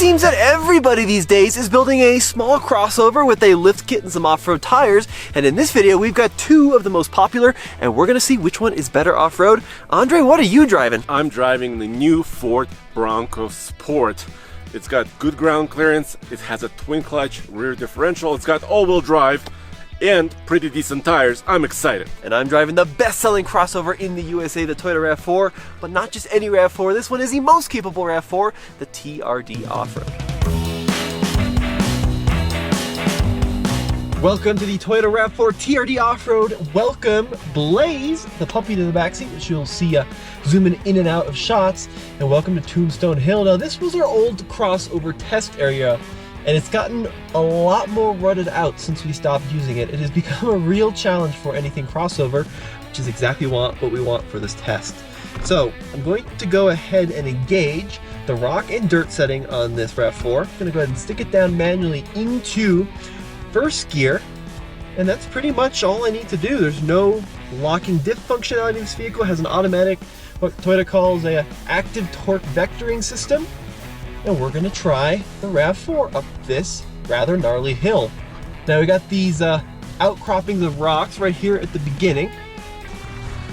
seems that everybody these days is building a small crossover with a lift kit and some off-road tires, and in this video we've got two of the most popular, and we're gonna see which one is better off-road. Andre, what are you driving? I'm driving the new Ford Bronco Sport. It's got good ground clearance, it has a twin clutch rear differential, it's got all-wheel drive, and pretty decent tires. I'm excited. And I'm driving the best-selling crossover in the USA, the Toyota RAV4, but not just any RAV4. This one is the most capable RAV4, the TRD Off-Road. Welcome to the Toyota RAV4 TRD Off-Road. Welcome Blaze, the puppy to the backseat, which you'll see zooming in and out of shots. And welcome to Tombstone Hill. Now this was our old crossover test area, and it's gotten a lot more rutted out since we stopped using it. It has become a real challenge for anything crossover, which is exactly what we want for this test. So I'm going to go ahead and engage the rock and dirt setting on this RAV4. I'm gonna go ahead and stick it down manually into first gear, and that's pretty much all I need to do. There's no locking diff functionality. This vehicle has an automatic, what Toyota calls a active torque vectoring system. And we're gonna try the RAV4 up this rather gnarly hill. Now we got these outcroppings of rocks right here at the beginning,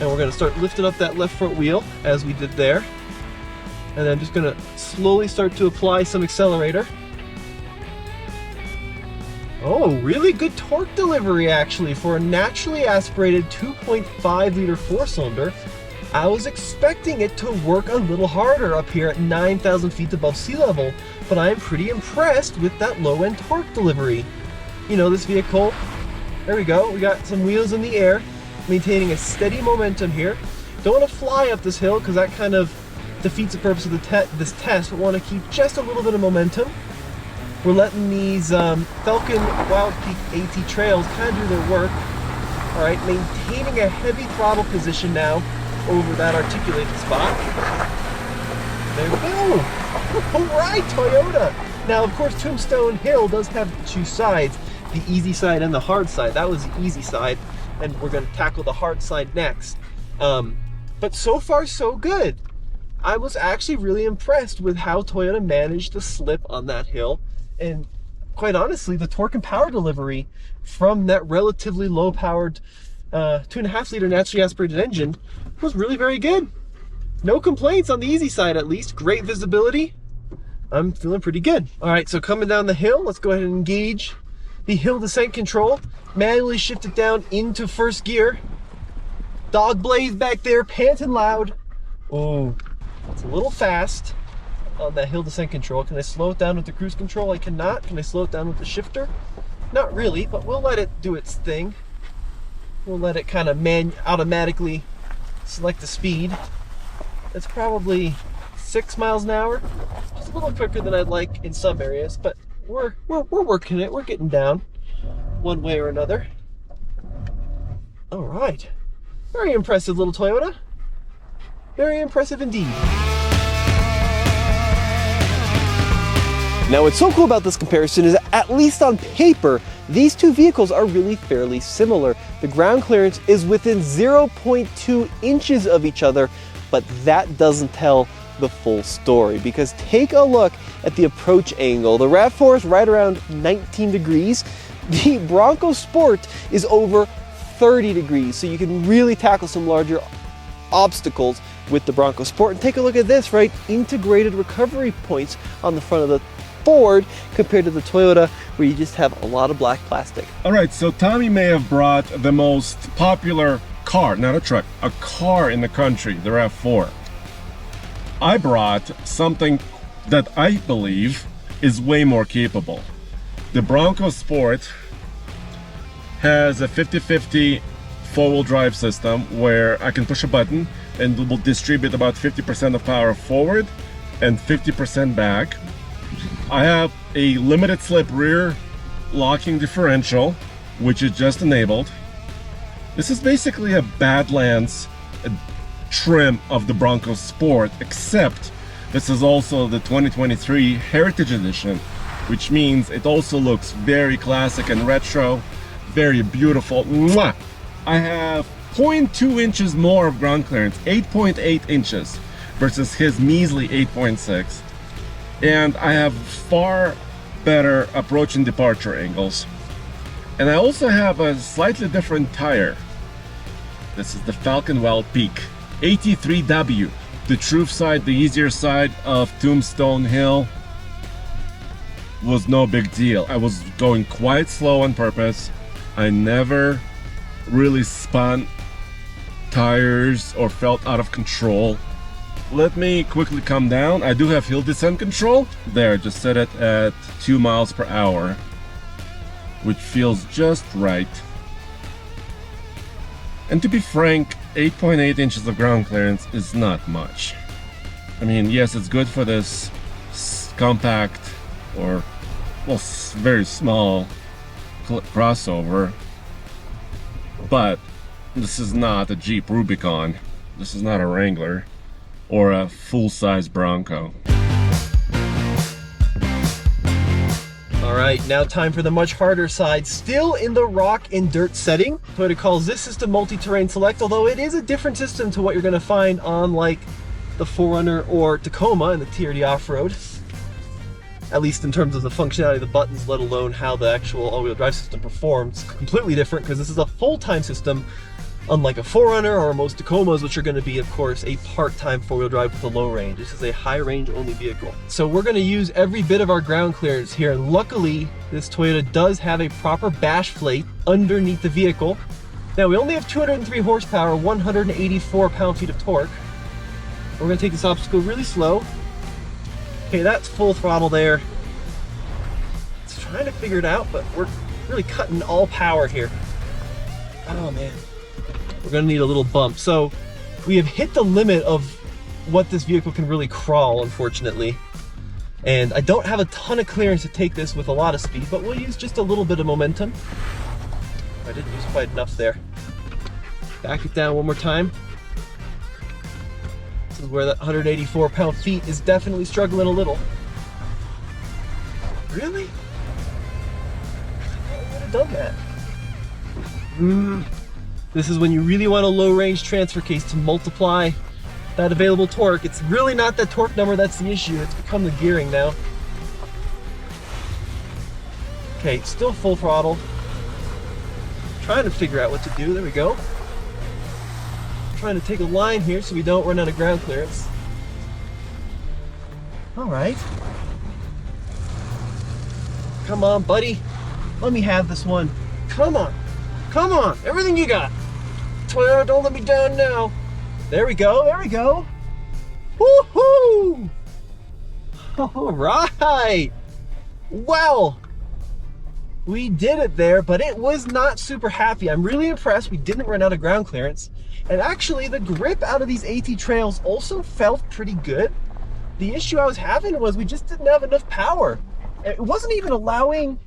and we're gonna start lifting up that left front wheel as we did there. And then just gonna slowly start to apply some accelerator. Oh, really good torque delivery actually for a naturally aspirated 2.5 liter four-cylinder. I was expecting it to work a little harder up here at 9,000 feet above sea level, but I'm pretty impressed with that low-end torque delivery. You know, this vehicle, there we go, we got some wheels in the air, maintaining a steady momentum here. Don't want to fly up this hill because that kind of defeats the purpose of this test, but want to keep just a little bit of momentum. We're letting these Falcon Wild Peak AT trails kind of do their work. All right, maintaining a heavy throttle position now over that articulated spot. There we go. All right, Toyota. Now, of course, Tombstone Hill does have two sides, the easy side and the hard side. That was the easy side, and we're going to tackle the hard side next. But so far, so good. I was actually really impressed with how Toyota managed to slip on that hill, and quite honestly, the torque and power delivery from that relatively low-powered 2.5 liter naturally aspirated engine was really very good. No complaints on the easy side, at least. Great visibility. I'm feeling pretty good. All right, so coming down the hill, let's go ahead and engage the hill descent control. Manually shift it down into first gear. Dog Blaze back there, panting loud. Oh, it's a little fast on that hill descent control. Can I slow it down with the cruise control? I cannot. Can I slow it down with the shifter? Not really, but we'll let it do its thing. We'll let it kind of automatically select the speed. It's probably 6 miles an hour. Just a little quicker than I'd like in some areas, but we're working it. We're getting down one way or another. All right. Very impressive little Toyota. Very impressive indeed. Now what's so cool about this comparison is that, at least on paper, these two vehicles are really fairly similar. The ground clearance is within 0.2 inches of each other, but that doesn't tell the full story, because take a look at the approach angle. The RAV4 is right around 19 degrees. The Bronco Sport is over 30 degrees, so you can really tackle some larger obstacles with the Bronco Sport. And take a look at this, right? Integrated recovery points on the front of the Ford compared to the Toyota, where you just have a lot of black plastic. All right, so Tommy may have brought the most popular car, not a truck, a car in the country, the RAV4. I brought something that I believe is way more capable. The Bronco Sport has a 50-50 four-wheel drive system where I can push a button and it will distribute about 50% of power forward and 50% back. I have a limited slip rear locking differential, which is just enabled. This is basically a Badlands trim of the Bronco Sport, except this is also the 2023 Heritage Edition, which means it also looks very classic and retro, very beautiful. Mwah! I have 0.2 inches more of ground clearance, 8.8 inches versus his measly 8.6. and I have far better approach and departure angles. And I also have a slightly different tire. This is the Falconwell Peak 83W, the truth side, the easier side of Tombstone Hill. Was no big deal. I was going quite slow on purpose. I never really spun tires or felt out of control. Let me quickly come down. I do have hill descent control. There, just set it at 2 miles per hour, which feels just right. And to be frank, 8.8 inches of ground clearance is not much. I mean, yes, it's good for this compact or, well, very small crossover, but this is not a Jeep Rubicon. This is not a Wrangler or a full-size Bronco. All right, now time for the much harder side. Still in the rock and dirt setting. Toyota calls this system multi-terrain select, although it is a different system to what you're gonna find on like the 4Runner or Tacoma in the TRD off-road. At least in terms of the functionality of the buttons, let alone how the actual all-wheel drive system performs. Completely different, because this is a full-time system, unlike a 4Runner or most Tacomas, which are going to be, of course, a part-time four-wheel drive with a low range. This is a high-range only vehicle. So we're going to use every bit of our ground clearance here. And luckily, this Toyota does have a proper bash plate underneath the vehicle. Now, we only have 203 horsepower, 184 pound-feet of torque. We're going to take this obstacle really slow. Okay, that's full throttle there. It's trying to figure it out, but we're really cutting all power here. Oh, man. We're gonna need a little bump. So we have hit the limit of what this vehicle can really crawl, unfortunately. And I don't have a ton of clearance to take this with a lot of speed, but we'll use just a little bit of momentum. I didn't use quite enough there. Back it down one more time. This is where that 184 pound-feet is definitely struggling a little. Really? I would have done that. This is when you really want a low-range transfer case to multiply that available torque. It's really not that torque number that's the issue. It's become the gearing now. Okay, still full throttle. Trying to figure out what to do. There we go. Trying to take a line here so we don't run out of ground clearance. All right. Come on, buddy. Let me have this one. Come on. Come on. Everything you got. Toyota, don't let me down now. There we go. There we go. Woohoo! All right. Well, we did it there, but it was not super happy. I'm really impressed we didn't run out of ground clearance. And actually, the grip out of these AT trails also felt pretty good. The issue I was having was we just didn't have enough power. It wasn't even allowing,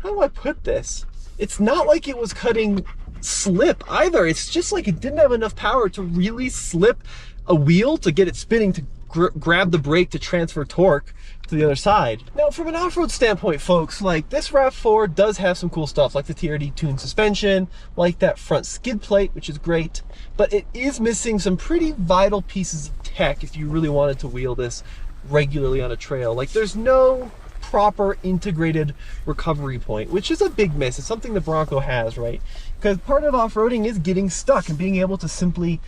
how do I put this? It's not like it was cutting slip either. It's just like it didn't have enough power to really slip a wheel to get it spinning to grab the brake to transfer torque to the other side. Now, from an off-road standpoint, folks, like this RAV4 does have some cool stuff, like the TRD tuned suspension, like that front skid plate, which is great, but it is missing some pretty vital pieces of tech if you really wanted to wheel this regularly on a trail. Like, there's no proper integrated recovery point, which is a big miss. It's something the Bronco has, right? Because part of off-roading is getting stuck and being able to simply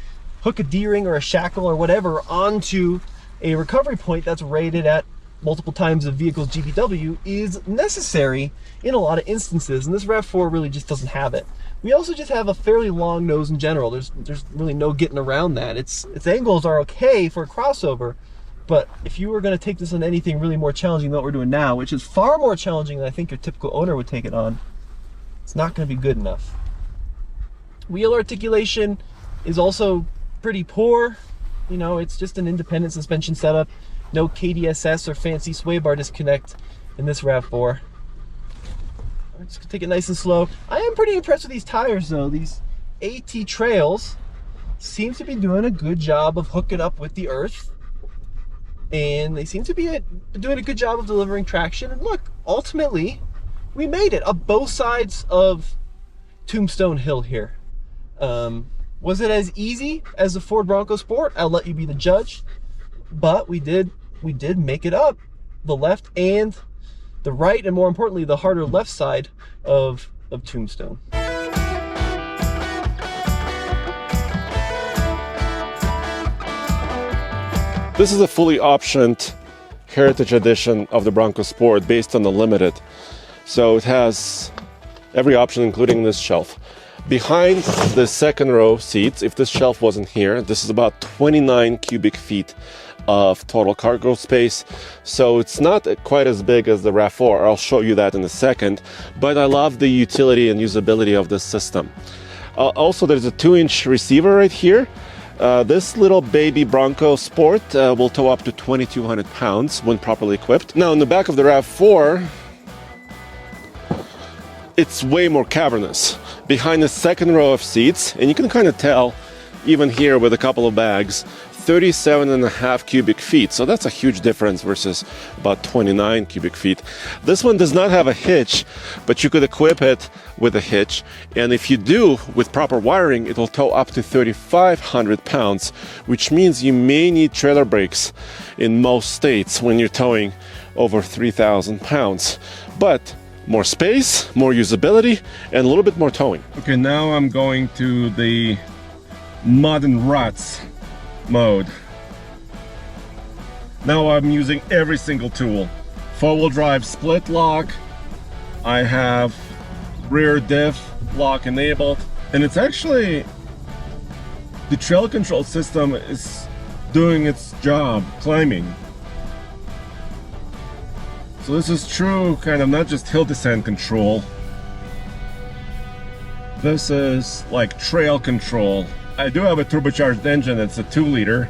hook a D-ring or a shackle or whatever onto a recovery point that's rated at multiple times a vehicle's GVW is necessary in a lot of instances, and this RAV4 really just doesn't have it. We also just have a fairly long nose in general. There's really no getting around that. Its angles are okay for a crossover, but if you were going to take this on anything really more challenging than what we're doing now, which is far more challenging than I think your typical owner would take it on, it's not going to be good enough. Wheel articulation is also pretty poor. You know, it's just an independent suspension setup. No KDSS or fancy sway bar disconnect in this RAV4. I'm just gonna take it nice and slow. I am pretty impressed with these tires though. These AT trails seem to be doing a good job of hooking up with the earth. And they seem to be doing a good job of delivering traction. And look, ultimately, we made it up both sides of Tombstone Hill here. Was it as easy as the Ford Bronco Sport? I'll let you be the judge. But we did we did make it up the left and the right, and more importantly, the harder left side of Tombstone. This is a fully optioned Heritage Edition of the Bronco Sport based on the Limited. So it has every option, including this shelf. Behind the second row seats, if this shelf wasn't here, this is about 29 cubic feet of total cargo space. So it's not quite as big as the RAV4. I'll show you that in a second. But I love the utility and usability of this system. Also, there's a 2-inch receiver right here. This little baby Bronco Sport will tow up to 2,200 pounds when properly equipped. Now, in the back of the RAV4, it's way more cavernous. Behind the second row of seats, and you can kind of tell, even here with a couple of bags, 37.5 cubic feet. So that's a huge difference versus about 29 cubic feet. This one does not have a hitch, but you could equip it with a hitch. And if you do, with proper wiring, it will tow up to 3,500 pounds, which means you may need trailer brakes in most states when you're towing over 3,000 pounds. But more space, more usability, and a little bit more towing. Okay, now I'm going to the mud and ruts mode. Now I'm using every single tool. 4-wheel drive split lock. I have rear diff lock enabled. And it's actually, the trail control system is doing its job, climbing. So this is true kind of not just hill descent control. This is like trail control. I do have a turbocharged engine. It's a 2-liter,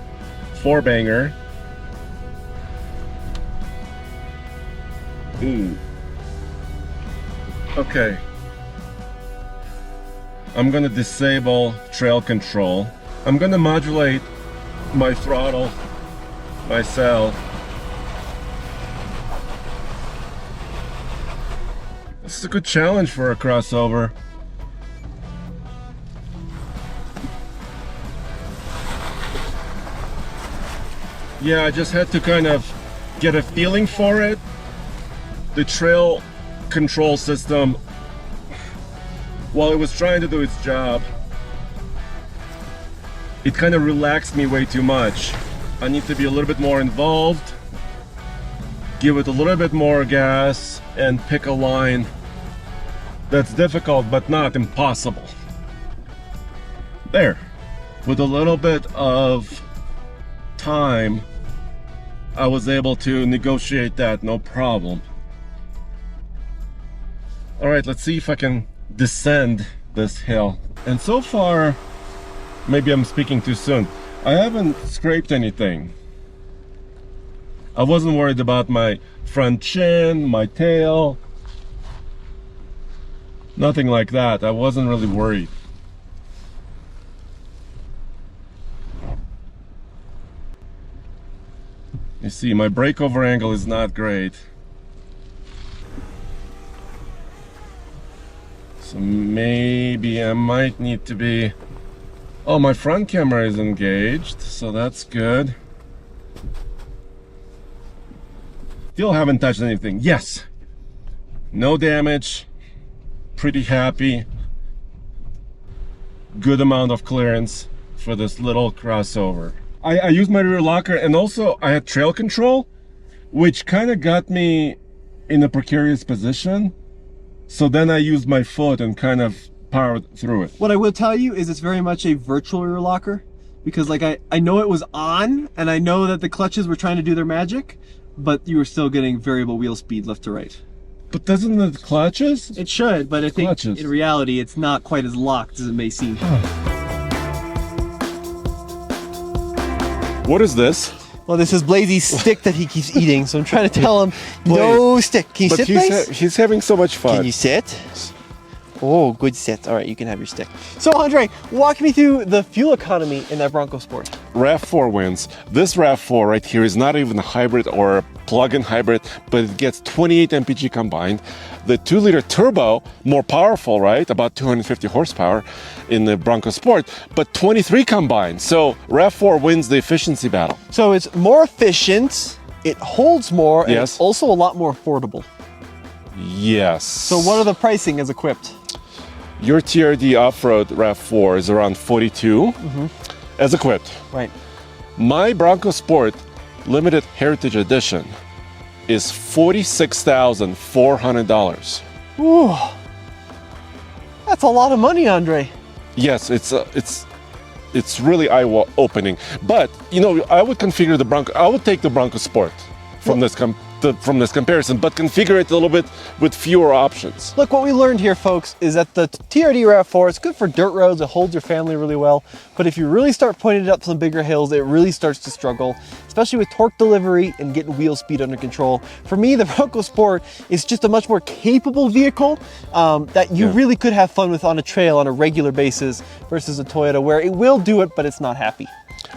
4-banger. Okay. I'm gonna disable trail control. I'm gonna modulate my throttle myself. This is a good challenge for a crossover. Yeah, I just had to kind of get a feeling for it. The trail control system, while it was trying to do its job, it kind of relaxed me way too much. I need to be a little bit more involved, give it a little bit more gas, and pick a line that's difficult but not impossible. There. With a little bit of time, I was able to negotiate that, no problem. All right, let's see if I can descend this hill. And so far, maybe I'm speaking too soon, I haven't scraped anything. I wasn't worried about my front chin, my tail, nothing like that. I wasn't really worried. You see, my breakover angle is not great. So maybe I might need to be... Oh, my front camera is engaged, so that's good. Still haven't touched anything. Yes! No damage. Pretty happy. Good amount of clearance for this little crossover. I used my rear locker, and also I had trail control, which kind of got me in a precarious position. So then I used my foot and kind of powered through it. What I will tell you is it's very much a virtual rear locker, because like I know it was on, and I know that the clutches were trying to do their magic, but you were still getting variable wheel speed left to right. But doesn't the clutches? It should, but I think Clutches. in reality it's not quite as locked as it may seem. What is this? Well, this is Blazy's stick that he keeps eating, so I'm trying to tell him, no stick. Can you sit, Blaze? He's having so much fun. Can you sit? Oh, good sit. All right, you can have your stick. So, Andre, walk me through the fuel economy in that Bronco Sport. RAV4 wins. This RAV4 right here is not even a hybrid or a plug-in hybrid, but it gets 28 mpg combined. The 2-liter turbo, more powerful, right? About 250 horsepower in the Bronco Sport, but 23 combined. So RAV4 wins the efficiency battle. So it's more efficient, it holds more, and Yes. it's also a lot more affordable. Yes. So what are the pricing as equipped? Your TRD off-road RAV4 is around 42 as equipped. Right. My Bronco Sport Limited Heritage Edition is $46,400. Ooh, that's a lot of money, Andre. Yes, it's really eye-opening. But you know, I would configure the Bronco. I would take the Bronco Sport from this comparison, but configure it a little bit with fewer options. Look, what we learned here, folks, is that the TRD RAV4 is good for dirt roads. It holds your family really well. But if you really start pointing it up some bigger hills, it really starts to struggle, especially with torque delivery and getting wheel speed under control. For me, the Bronco Sport is just a much more capable vehicle that you really could have fun with on a trail on a regular basis versus a Toyota, where it will do it, but it's not happy.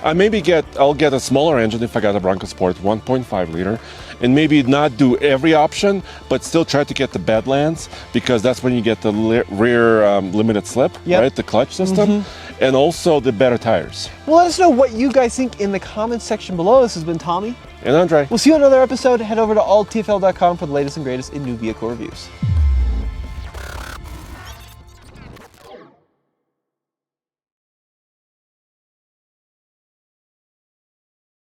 I'll get a smaller engine if I got a Bronco Sport 1.5 liter, and maybe not do every option, but still try to get the Badlands, because that's when you get the rear limited slip, right? The clutch system, and also the better tires. Well, let us know what you guys think in the comments section below. This has been Tommy. And Andre. We'll see you on another episode. Head over to alltfl.com for the latest and greatest in new vehicle reviews.